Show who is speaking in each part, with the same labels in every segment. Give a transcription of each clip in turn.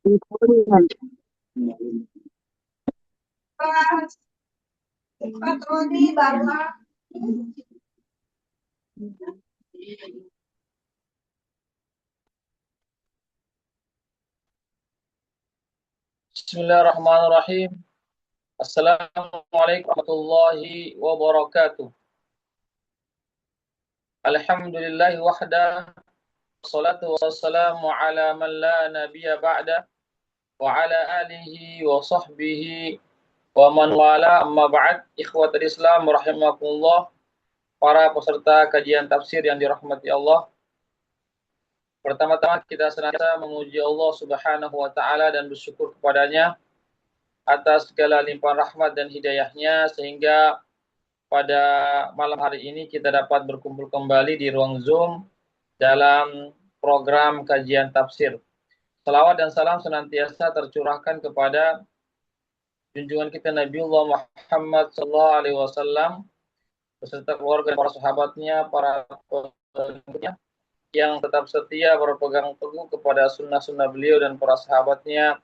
Speaker 1: Bismillahirrahmanirrahim. Assalamualaikum warahmatullahi wabarakatuh. Alhamdulillahi wahda. Wassalatu wassalamu ala man la nabiyya ba'da. Wa ala alihi wa sahbihi wa man wala amma ba'd. Ikhwatul Islam rahimakumullah. Para peserta kajian tafsir yang dirahmati Allah. Pertama-tama kita senantiasa memuji Allah Subhanahu wa taala dan bersyukur kepadanya atas segala limpahan rahmat dan hidayahnya sehingga pada malam hari ini kita dapat berkumpul kembali di ruang Zoom dalam program kajian tafsir. Salawat dan salam senantiasa tercurahkan kepada junjungan kita Nabiullah Muhammad SAW beserta keluarga dan para sahabatnya, para pengikutnya yang tetap setia berpegang teguh kepada sunnah-sunnah beliau dan para sahabatnya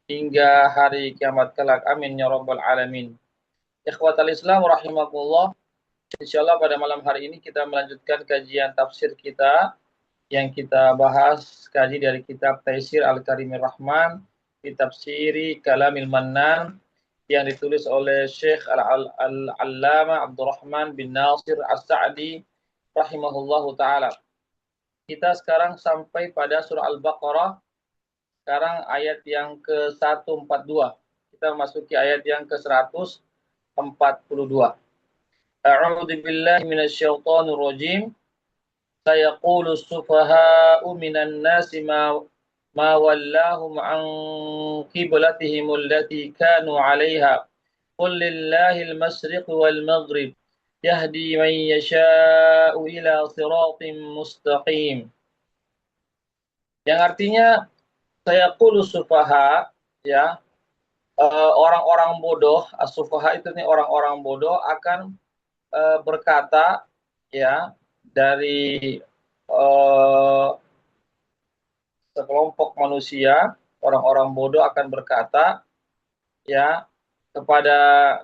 Speaker 1: hingga hari kiamat kelak. Amin ya rabbal alamin. Ikhwatal Islam rahimakumullah. Insyaallah pada malam hari ini kita melanjutkan kajian tafsir kita yang kita bahas kaji dari kitab Taisir Al-Karimir Rahman, kitab Siri Kalamil Mannan yang ditulis oleh Syekh Al-Allama Abdurrahman bin Nasir As-Sa'di rahimahullahu taala. Kita sekarang sampai pada surah Al-Baqarah, sekarang ayat yang ke-142. Kita memasuki ayat yang ke-142. A'udzu billahi minasyaitonir rajim. Sayaqulu as-sufaha'u minan nasi ma wallahum an qiblatihim allati kanu 'alaiha. Qul lillahil masyriq wal maghrib. Yahdi man yasha'u ila siratim mustaqim. Yang artinya sayaqulu sufaha, ya, orang-orang bodoh, as-sufaha itu nih orang-orang bodoh akan berkata, ya, dari sekelompok manusia, orang-orang bodoh akan berkata, ya, kepada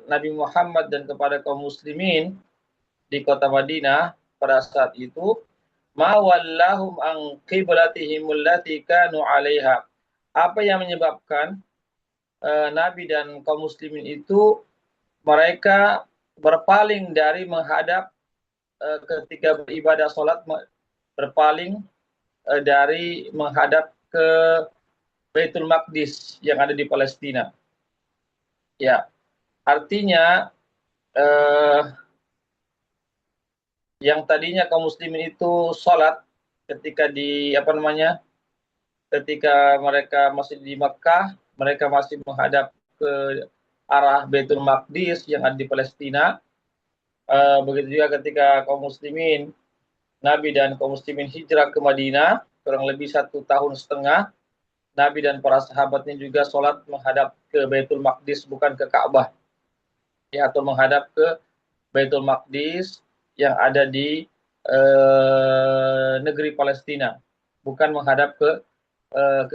Speaker 1: Nabi Muhammad dan kepada kaum muslimin di kota Madinah pada saat itu, ma wallahum an qiblatihim allati kanu 'alaiha. Apa yang menyebabkan Nabi dan kaum muslimin itu mereka berpaling dari menghadap ketika beribadah salat, berpaling dari menghadap ke Baitul Maqdis yang ada di Palestina. Ya, artinya yang tadinya kaum muslimin itu salat ketika ketika mereka masih di Mekah, mereka masih menghadap ke arah Baitul Maqdis yang ada di Palestina. Begitu juga ketika kaum muslimin, Nabi dan kaum muslimin hijrah ke Madinah, kurang lebih 1,5 tahun, Nabi dan para sahabatnya juga sholat menghadap ke Baitul Maqdis, bukan ke Ka'bah, ya, atau menghadap ke Baitul Maqdis yang ada di negeri Palestina, bukan menghadap ke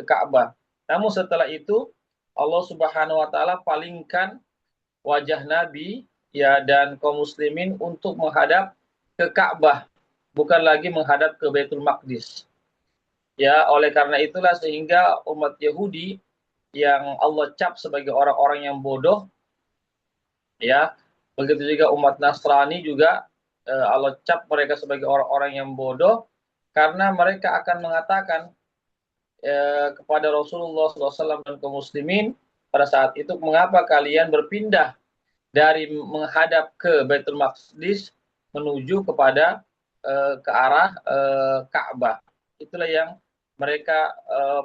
Speaker 1: Ka'bah. Namun setelah itu Allah Subhanahu wa taala palingkan wajah Nabi, ya, dan kaum muslimin untuk menghadap ke Ka'bah, bukan lagi menghadap ke Baitul Maqdis. Ya, oleh karena itulah sehingga umat Yahudi yang Allah cap sebagai orang-orang yang bodoh, ya, begitu juga umat Nasrani juga Allah cap mereka sebagai orang-orang yang bodoh karena mereka akan mengatakan kepada Rasulullah SAW dan kaum muslimin pada saat itu, mengapa kalian berpindah dari menghadap ke Baitul Maqdis menuju kepada ke arah Ka'bah. Itulah yang mereka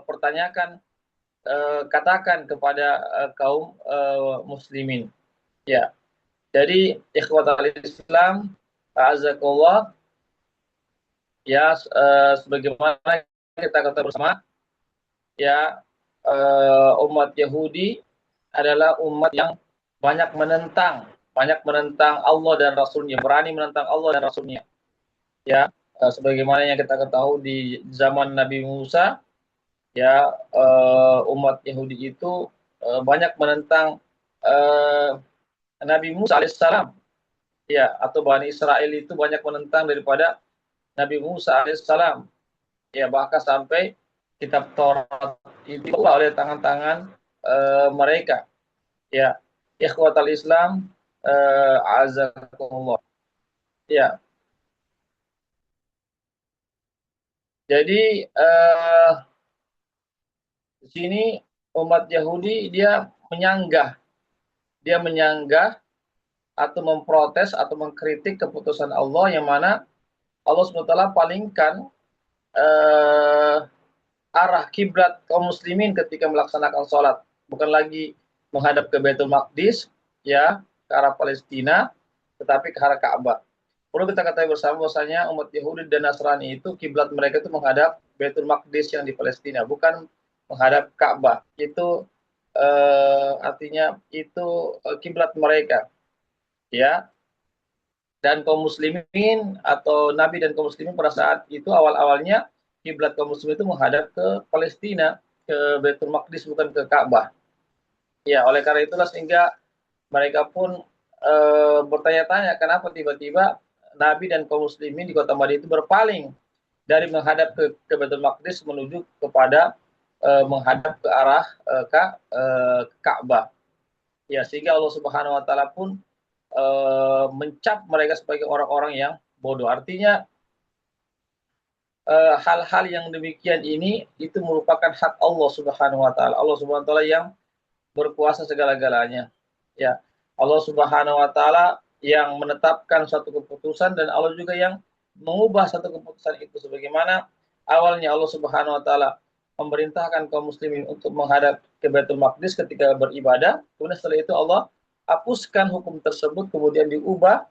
Speaker 1: pertanyakan, katakan kepada kaum muslimin. Ya, jadi ikhwatal Islam, a'azakallah, ya, sebagaimana kita katakan bersama, ya, umat Yahudi adalah umat yang banyak menentang Allah dan Rasulnya, berani menentang Allah dan Rasulnya. Ya, sebagaimana yang kita ketahui di zaman Nabi Musa, ya umat Yahudi itu banyak menentang Nabi Musa alaihissalam, ya, atau Bani Israel itu banyak menentang daripada Nabi Musa alaihissalam, ya, bahkan sampai kitab Taurat itu oleh tangan-tangan mereka, ya. Ikhwatal Islam, azakumullah, ya. Jadi di sini umat Yahudi dia menyanggah atau memprotes atau mengkritik keputusan Allah, yang mana Allah SWT palingkan eh, arah kiblat kaum muslimin ketika melaksanakan sholat, bukan lagi menghadap ke Baitul Maqdis, ya, ke arah Palestina, tetapi ke arah Ka'bah. Perlu kita ketahui bersama bahwasanya umat Yahudi dan Nasrani itu kiblat mereka itu menghadap Baitul Maqdis yang di Palestina, bukan menghadap Ka'bah. Itu artinya itu kiblat mereka, ya. Dan kaum muslimin atau Nabi dan kaum muslimin pada saat itu awal-awalnya kiblat kaum muslimin itu menghadap ke Palestina, ke Baitul Maqdis, bukan ke Ka'bah. Ya, oleh karena itulah sehingga mereka pun bertanya-tanya kenapa tiba-tiba Nabi dan kaum muslimin di kota Madinah itu berpaling dari menghadap ke Baitul Maqdis menuju kepada menghadap ke arah Ka'bah. Ya, sehingga Allah Subhanahu wa taala pun mencap mereka sebagai orang-orang yang bodoh. Artinya hal-hal yang demikian ini itu merupakan hak Allah Subhanahu wa taala. Allah Subhanahu wa taala yang berkuasa segala-galanya. Ya. Allah Subhanahu wa taala yang menetapkan satu keputusan, dan Allah juga yang mengubah satu keputusan itu, sebagaimana awalnya Allah Subhanahu wa taala memerintahkan kaum muslimin untuk menghadap ke Baitul Maqdis ketika beribadah, kemudian setelah itu Allah hapuskan hukum tersebut, kemudian diubah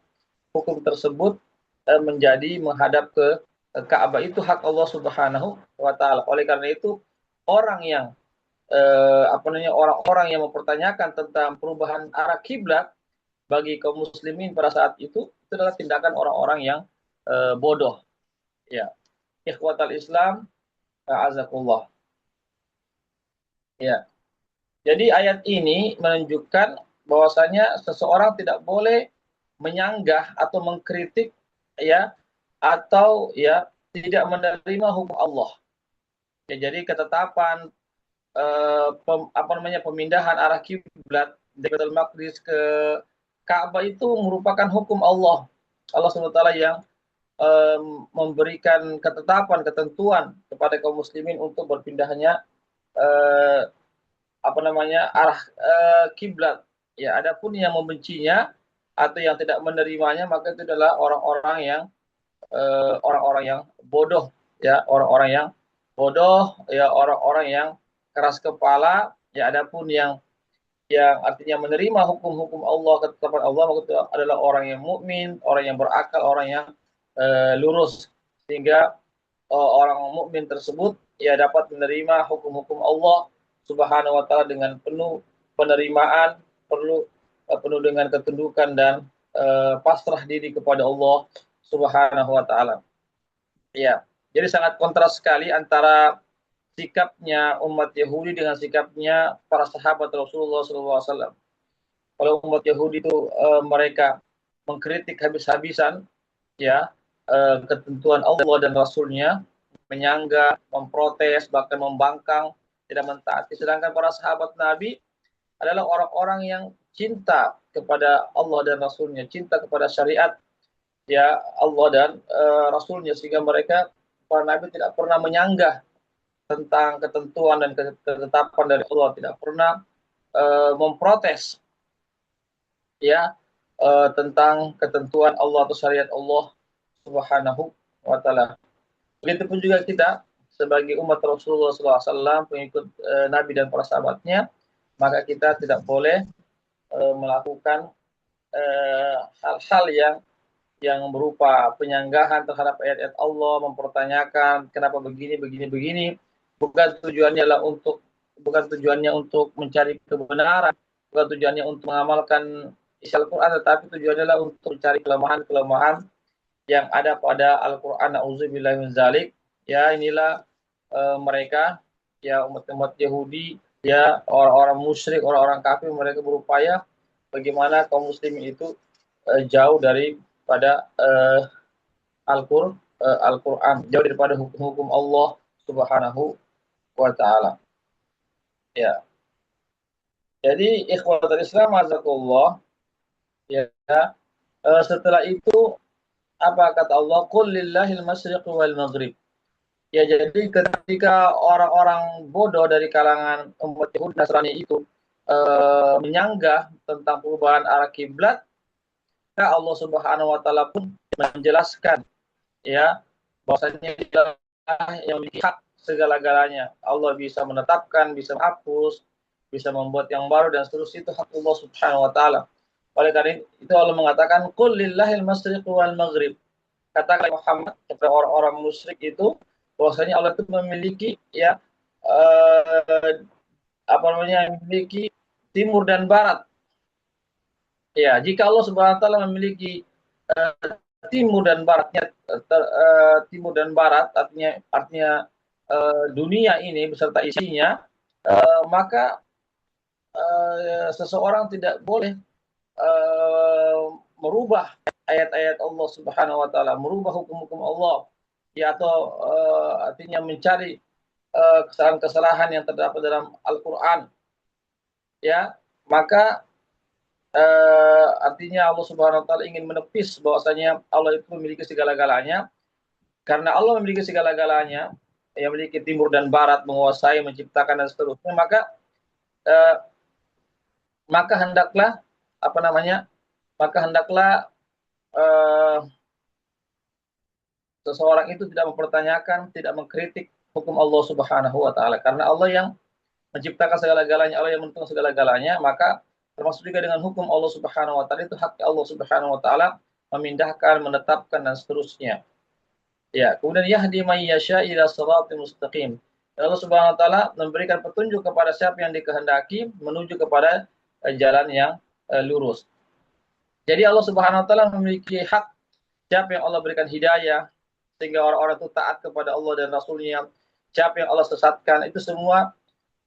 Speaker 1: hukum tersebut menjadi menghadap ke Ka'bah. Itu hak Allah Subhanahu wa taala. Oleh karena itu orang yang orang-orang yang mempertanyakan tentang perubahan arah kiblat bagi kaum muslimin pada saat itu adalah tindakan orang-orang yang bodoh, ya. Ikhwatal Islam, azakullah, ya. Jadi ayat ini menunjukkan bahwasanya seseorang tidak boleh menyanggah atau mengkritik, ya, atau ya tidak menerima hukum Allah. Ya, jadi ketetapan pemindahan arah kiblat dari Baitul Maqdis ke Ka'bah itu merupakan hukum Allah. Allah SWT yang memberikan ketetapan, ketentuan kepada kaum muslimin untuk berpindahnya arah kiblat. Ya, adapun yang membencinya atau yang tidak menerimanya, maka itu adalah orang-orang yang bodoh, ya, orang-orang yang bodoh, ya, orang-orang yang keras kepala. Ya, adapun yang artinya menerima hukum-hukum Allah, ketetapan Allah, maka itu adalah orang yang mukmin, orang yang berakal, orang yang lurus, sehingga orang mukmin tersebut ya dapat menerima hukum-hukum Allah Subhanahu wa taala dengan penuh penerimaan, penuh dengan ketundukan dan pasrah diri kepada Allah Subhanahu wa taala. Ya. Jadi sangat kontras sekali antara sikapnya umat Yahudi dengan sikapnya para sahabat Rasulullah SAW. Kalau umat Yahudi itu mereka mengkritik habis-habisan, ya, ketentuan Allah dan Rasulnya, menyanggah, memprotes, bahkan membangkang, tidak mentaati. Sedangkan para sahabat Nabi adalah orang-orang yang cinta kepada Allah dan Rasulnya, cinta kepada syariat, ya, Allah dan Rasulnya, sehingga mereka, para Nabi, tidak pernah menyanggah tentang ketentuan dan ketetapan dari Allah, tidak pernah memprotes, ya, tentang ketentuan Allah atau syariat Allah Subhanahu wa taala. Begitupun juga kita sebagai umat Rasulullah SAW, pengikut Nabi dan para sahabatnya, maka kita tidak boleh melakukan hal-hal yang berupa penyanggahan terhadap ayat-ayat Allah, mempertanyakan kenapa begini. Bukan tujuannya untuk mencari kebenaran, bukan tujuannya untuk mengamalkan isi Al-Quran, tetapi tujuannya adalah untuk mencari kelemahan-kelemahan yang ada pada Al-Quran. Na'udzubillahi min dzalik. Ya, inilah mereka ya umat-umat Yahudi, ya orang-orang musyrik, orang-orang kafir, mereka berupaya bagaimana kaum muslimin itu jauh daripada Al-Quran, jauh daripada hukum-hukum Allah Subhanahu wa Ta'ala. Ya, jadi ikhwatul Islam, azakullah, ya. Setelah itu apa kata Allah? Qul lillahil masyriq wal maghrib. Ya, jadi ketika orang-orang bodoh dari kalangan umat Yahudi Nasrani itu menyanggah tentang perubahan arah kiblat, maka Allah Subhanahu wa taala pun menjelaskan, ya, bahwasanya dia yang memiliki hak segala-galanya. Allah bisa menetapkan, bisa menghapus, bisa membuat yang baru dan seterusnya, itu hak Allah Subhanahu wa taala. Oleh karena itu Allah mengatakan qul lillahil masyriq wal maghrib. Katakan Muhammad kepada orang-orang musyrik itu bahwasanya Allah itu memiliki, ya, apa namanya, memiliki timur dan barat. Ya, jika Allah Subhanahu wa taala memiliki timur dan baratnya, timur dan barat artinya dunia ini beserta isinya, maka seseorang tidak boleh merubah ayat-ayat Allah Subhanahu wa taala, merubah hukum-hukum Allah, ya, atau artinya mencari kesalahan-kesalahan yang terdapat dalam Al-Qur'an, ya. Maka artinya Allah Subhanahu wa taala ingin menepis bahwasanya Allah itu memiliki segala-galanya. Karena Allah memiliki segala-galanya, yang memiliki timur dan barat, menguasai, menciptakan dan seterusnya, eh, maka hendaklah apa namanya? Maka hendaklah eh, seseorang itu tidak mempertanyakan, tidak mengkritik hukum Allah Subhanahu wa taala. Karena Allah yang menciptakan segala-galanya, Allah yang menentukan segala-galanya, maka termasuk juga dengan hukum Allah Subhanahu wa taala, itu hak Allah Subhanahu wa taala memindahkan, menetapkan dan seterusnya. Ya, kemudian yahdi may yasha ila shiratal mustaqim. Allah Subhanahu wa taala memberikan petunjuk kepada siapa yang dikehendaki menuju kepada jalan yang lurus. Jadi Allah Subhanahu wa taala memiliki hak, siapa yang Allah berikan hidayah sehingga orang-orang itu taat kepada Allah dan Rasul-Nya, siapa yang Allah sesatkan, itu semua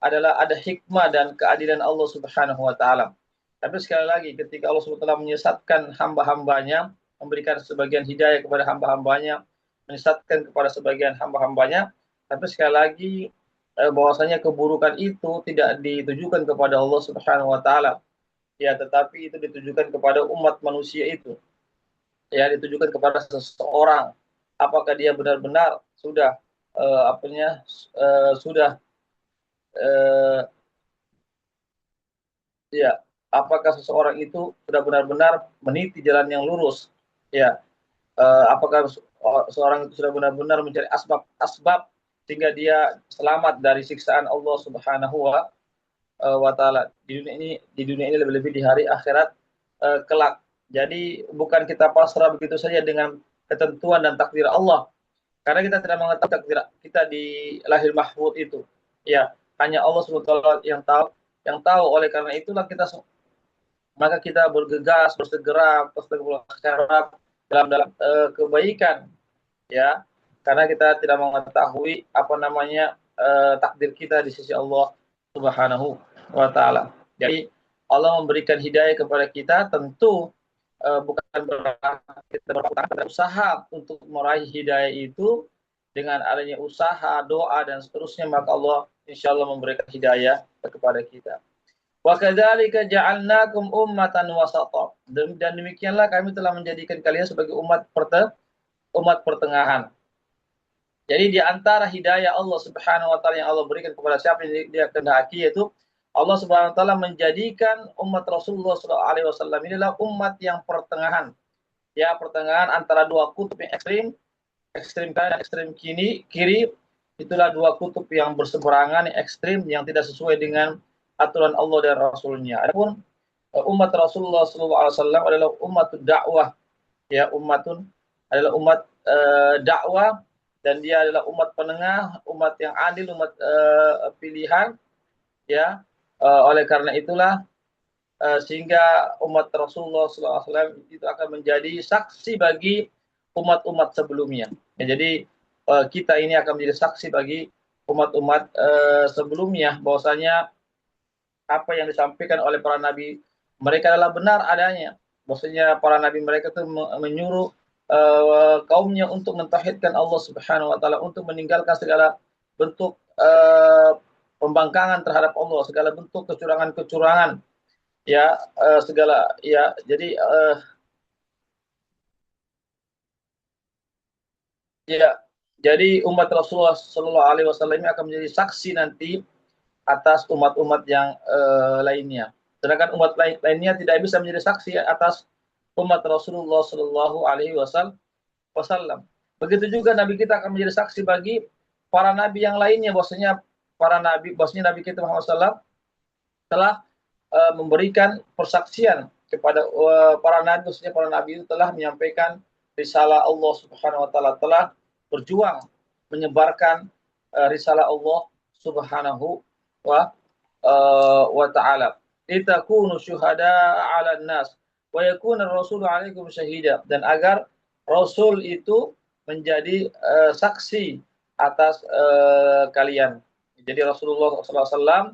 Speaker 1: adalah ada hikmah dan keadilan Allah Subhanahu wa taala. Tapi sekali lagi, ketika Allah Subhanahu wa taala menyesatkan hamba-hambanya, memberikan sebagian hidayah kepada hamba-hambanya, menyesatkan kepada sebagian hamba-hambanya, tapi sekali lagi bahwasanya keburukan itu tidak ditujukan kepada Allah Subhanahu wa taala, ya, tetapi itu ditujukan kepada umat manusia itu, ya, ditujukan kepada seseorang, apakah dia benar-benar sudah sudah ya, apakah seseorang itu sudah benar-benar meniti jalan yang lurus, ya, apakah seorang itu sudah benar-benar mencari asbab sehingga dia selamat dari siksaan Allah Subhanahu wa taala di dunia ini lebih-lebih di hari akhirat kelak. Jadi bukan kita pasrah begitu saja dengan ketentuan dan takdir Allah, karena kita tidak mengetahui takdir kita di lahir mahfuz itu, ya, hanya Allah Subhanahu wa taala yang tahu. Oleh karena itulah maka kita bergegas, bersegera dalam kebaikan, ya, karena kita tidak mengetahui apa namanya takdir kita di sisi Allah Subhanahu wa taala. Jadi Allah memberikan hidayah kepada kita, tentu bukan berarti kita berusaha untuk meraih hidayah itu. Dengan adanya usaha, doa dan seterusnya, maka Allah insya Allah memberikan hidayah kepada kita. Wa kadzalika ja'alnakum ummatan wasata. Dan demikianlah kami telah menjadikan kalian sebagai umat pertengahan. Jadi di antara hidayah Allah Subhanahu wa taala yang Allah berikan kepada siapa yang Dia kehendaki, yaitu Allah Subhanahu wa taala menjadikan umat Rasulullah sallallahu alaihi wasallam inilah umat yang pertengahan. Ya, pertengahan antara dua kutub yang ekstrim kanan dan ekstrim kiri, itulah dua kutub yang berseberangan, yang ekstrim, yang tidak sesuai dengan aturan Allah dan Rasulnya. Adapun umat Rasulullah SAW adalah umat dakwah, ya, adalah umat dakwah, dan dia adalah umat penengah, umat yang adil, umat pilihan, ya. Oleh karena itulah sehingga umat Rasulullah SAW itu akan menjadi saksi bagi umat-umat sebelumnya. Ya, jadi kita ini akan menjadi saksi bagi umat-umat sebelumnya, bahwasanya apa yang disampaikan oleh para nabi mereka adalah benar adanya. Bahwasanya para nabi mereka itu menyuruh kaumnya untuk mentauhidkan Allah Subhanahu wa taala, untuk meninggalkan segala bentuk pembangkangan terhadap Allah, segala bentuk kecurangan-kecurangan, ya, segala, ya. Jadi ya, jadi umat Rasulullah Shallallahu Alaihi Wasallam ini akan menjadi saksi nanti atas umat-umat yang lainnya. Sedangkan umat lainnya tidak bisa menjadi saksi atas umat Rasulullah Shallallahu Alaihi Wasallam. Begitu juga Nabi kita akan menjadi saksi bagi para nabi yang lainnya, bahwasanya Nabi kita Muhammad SAW telah memberikan persaksian kepada para nabi, bahwasanya para nabi itu telah menyampaikan risalah Allah Subhanahu Wa Taala, telah berjuang menyebarkan risalah Allah Subhanahu wa taala. Litakunu syuhada 'alan nas wa yakuna ar-rasulu 'alaikum syahida, dan agar rasul itu menjadi saksi atas kalian. Jadi Rasulullah SAW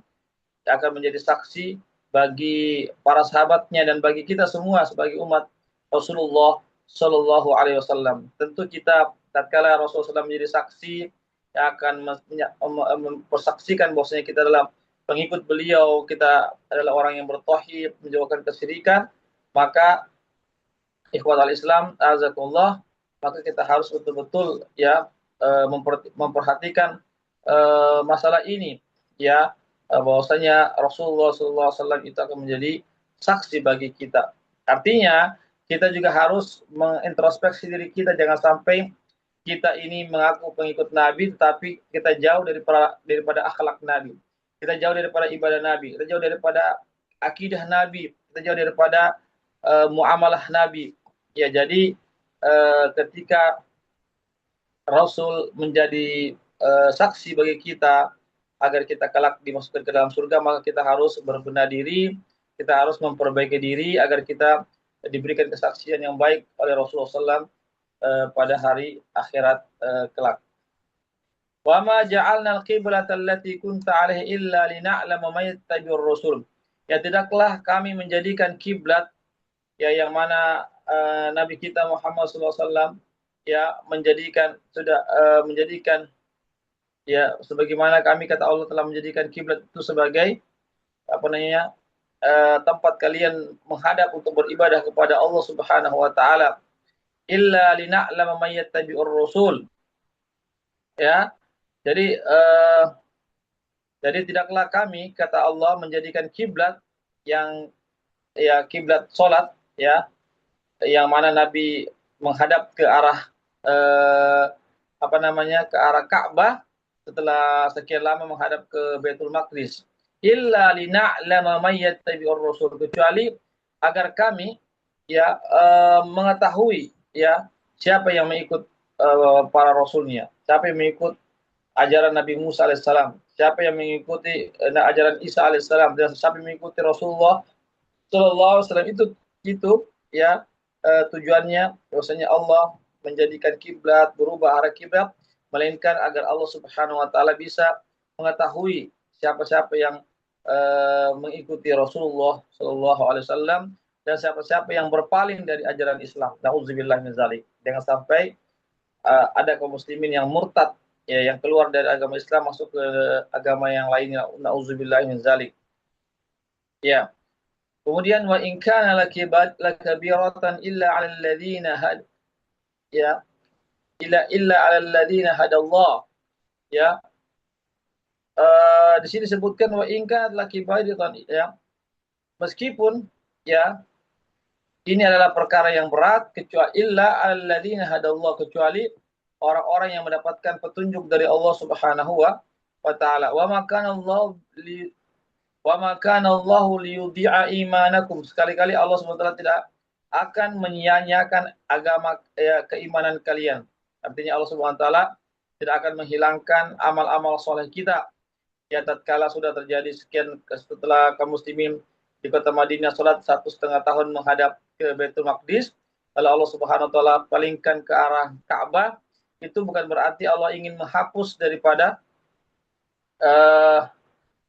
Speaker 1: akan menjadi saksi bagi para sahabatnya dan bagi kita semua sebagai umat Rasulullah Shallallahu Alaihi Wasallam. Tentu kita tatkala Rasulullah SAW menjadi saksi, yang akan mempersaksikan bahwasanya kita adalah pengikut beliau, kita adalah orang yang bertauhid, menjauhkan kesyirikan, maka ikhwatal Islam, azakumullah, maka kita harus betul-betul, ya, memperhatikan masalah ini, ya, bahwasanya Rasulullah SAW itu akan menjadi saksi bagi kita. Artinya kita juga harus mengintrospeksi diri kita, jangan sampai kita ini mengaku pengikut Nabi tetapi kita jauh daripada akhlak Nabi, kita jauh daripada ibadah Nabi, kita jauh daripada akidah Nabi, kita jauh daripada muamalah Nabi. Ya, jadi ketika Rasul menjadi saksi bagi kita agar kita kelak dimasukkan ke dalam surga, maka kita harus berbenah diri, kita harus memperbaiki diri agar kita diberikan kesaksian yang baik oleh Rasulullah SAW pada hari akhirat kelak. Wa ma ja'alna al-qiblata allati kunta 'alaiha illa lina'lama may yattabi'ur rasul. Ya, tidaklah kami menjadikan kiblat, ya, yang mana Nabi kita Muhammad SAW, ya, menjadikan ya, sebagaimana kami, kata Allah, telah menjadikan kiblat itu sebagai apa namanya, tempat kalian menghadap untuk beribadah kepada Allah Subhanahu wa taala, illa lina'lama may yattabi'ur rasul. Ya, jadi tidaklah kami, kata Allah, menjadikan kiblat yang, ya, kiblat salat, ya, yang mana Nabi menghadap ke arah apa namanya, ke arah Ka'bah setelah sekian lama menghadap ke Baitul Maqdis, illa lina'lama may yattabi'ur rasul, kecuali agar kami, ya, mengetahui, ya, siapa yang mengikut para rasulnya, siapa yang mengikut ajaran Nabi Musa alaihissalam, siapa yang mengikuti ajaran Isa alaihissalam, dan siapa yang mengikuti Rasulullah Sallallahu Alaihi Wasallam. Itu, ya, tujuannya, bahwasanya Allah menjadikan kiblat, berubah arah kiblat, melainkan agar Allah Subhanahu Wa Taala bisa mengetahui siapa-siapa yang mengikuti Rasulullah Sallallahu Alaihi Wasallam dan siapa-siapa yang berpaling dari ajaran Islam. Nauzubillah min dzalik. Jangan sampai ada kaum muslimin yang murtad, ya, yang keluar dari agama Islam masuk ke agama yang lainnya. Nauzubillah min dzalik. Ya. Kemudian wa in kana lakabiratan illa 'alal ladzina ya, illa 'alal ladzina hadallah. Ya. Di sini disebutkan wa in kana lakabiratan, ya. Meskipun, ya, ini adalah perkara yang berat, kecuali illa 'alal ladzina hadallah, kecuali orang-orang yang mendapatkan petunjuk dari Allah Subhanahu wa taala. Wa ma kana Allahu liyudhi'a imanakum. Sekali-kali Allah SWT tidak akan menyia-nyiakan agama, ya, keimanan kalian. Artinya Allah SWT tidak akan menghilangkan amal-amal soleh kita. Ya, tatkala sudah terjadi setelah kaum muslimin di kota Madinah salat 1,5 tahun menghadap ke Baitul Maqdis, lalu Allah Subhanahu wa taala palingkan ke arah Ka'bah, itu bukan berarti Allah ingin menghapus daripada eh,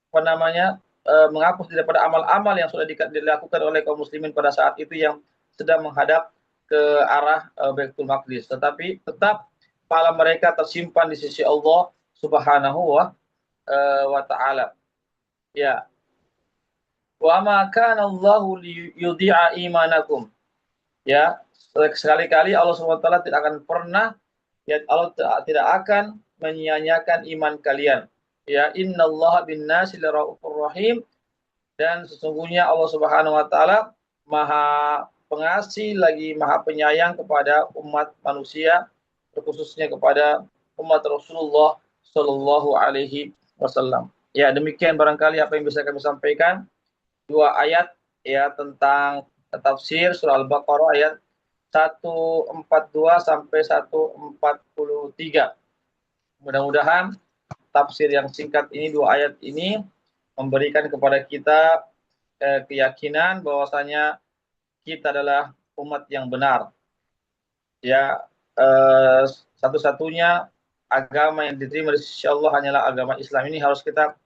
Speaker 1: apa namanya menghapus daripada amal-amal yang sudah dilakukan oleh kaum muslimin pada saat itu yang sedang menghadap ke arah Baitul Maqdis, tetapi tetap pahala mereka tersimpan di sisi Allah Subhanahu wa taala. Ya, wa ma kana Allahu liyudhi'a imanakum. Ya, sekali-kali Allah Subhanahu wa taala tidak akan pernah, ya Allah tidak akan menyia-nyiakan iman kalian. Ya, innallaha bin-nasi laraufur rahim, dan sesungguhnya Allah Subhanahu wa taala Maha Pengasih lagi Maha Penyayang kepada umat manusia, terkhususnya kepada umat Rasulullah Shallallahu alaihi wasallam. Ya, demikian barangkali apa yang bisa kami sampaikan. Dua ayat ya tentang tafsir surah Al-Baqarah ayat 142 sampai 143. Mudah-mudahan tafsir yang singkat ini, dua ayat ini, memberikan kepada kita keyakinan bahwasanya kita adalah umat yang benar. Ya, satu-satunya agama yang diterima di sisi Allah hanyalah agama Islam. Ini harus kita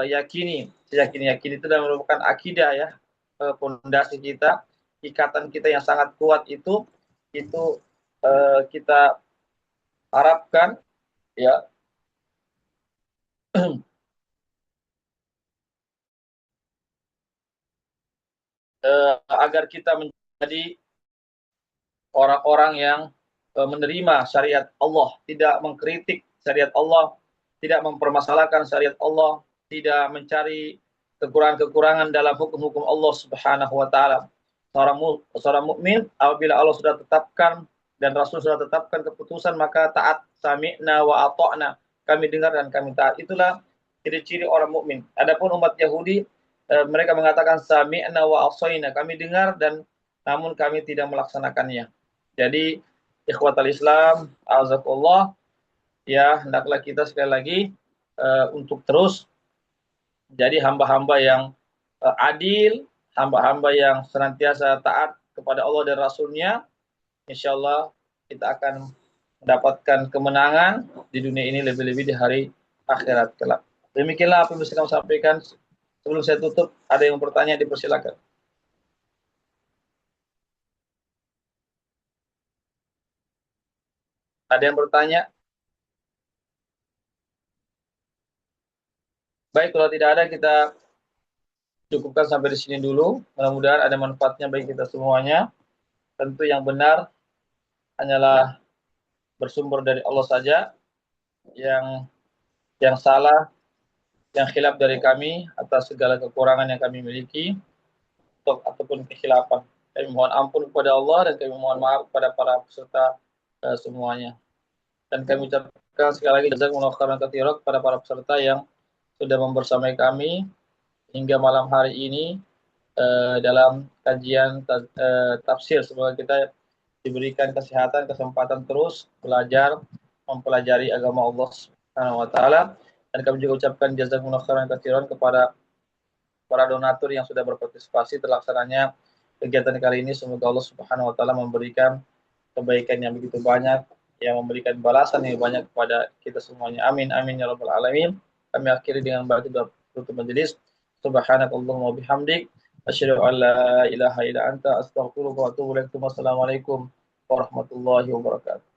Speaker 1: yakini. Yakin itu dan merupakan akidah, ya, fondasi kita, ikatan kita yang sangat kuat itu kita harapkan, ya, agar kita menjadi orang-orang yang menerima syariat Allah, tidak mengkritik syariat Allah, tidak mempermasalahkan syariat Allah, tidak mencari kekurangan-kekurangan dalam hukum-hukum Allah Subhanahu wa taala. Seorang mukmin apabila Allah sudah tetapkan dan Rasul sudah tetapkan keputusan, maka taat, sami'na wa ata'na, kami dengar dan kami taat. Itulah ciri-ciri orang mukmin. Adapun umat Yahudi, mereka mengatakan sami'na wa asaina, kami dengar dan namun kami tidak melaksanakannya. Jadi ikhwatal Islam, azakullah, ya hendaklah kita sekali lagi untuk terus jadi hamba-hamba yang adil, hamba-hamba yang senantiasa taat kepada Allah dan Rasulnya. Insya Allah kita akan mendapatkan kemenangan di dunia ini, lebih-lebih di hari akhirat kelak. Demikianlah apa yang bisa kami sampaikan. Sebelum saya tutup, ada yang bertanya, dipersilakan. Ada yang bertanya? Baik, kalau tidak ada, kita cukupkan sampai di sini dulu. Mudah-mudahan ada manfaatnya bagi kita semuanya. Tentu yang benar hanyalah bersumber dari Allah saja. Yang salah, yang khilaf dari kami atas segala kekurangan yang kami miliki ataupun kekhilafan. Kami mohon ampun kepada Allah dan kami mohon maaf kepada para peserta semuanya. Dan kami ucapkan sekali lagi jazakumullahu khairan katsiran kepada para peserta yang sudah membersamai kami hingga malam hari ini dalam kajian tafsir. Semoga kita diberikan kesehatan, kesempatan terus belajar, mempelajari agama Allah Subhanahu wa taala. Dan kami juga ucapkan jazakumullahu khairan katsiran kepada para donatur yang sudah berpartisipasi terlaksananya kegiatan kali ini. Semoga Allah Subhanahu wa taala memberikan kebaikan yang begitu banyak, yang memberikan balasan yang banyak kepada kita semuanya. Amin amin ya rabbal alamin. Kami akhiri dengan baca tutup majelis. Subhanakallahumma bihamdik, asyhadu an la ilaha illa anta, astaghfiruka wa atubu ilaik. Wassalamualaikum warahmatullahi wabarakatuh.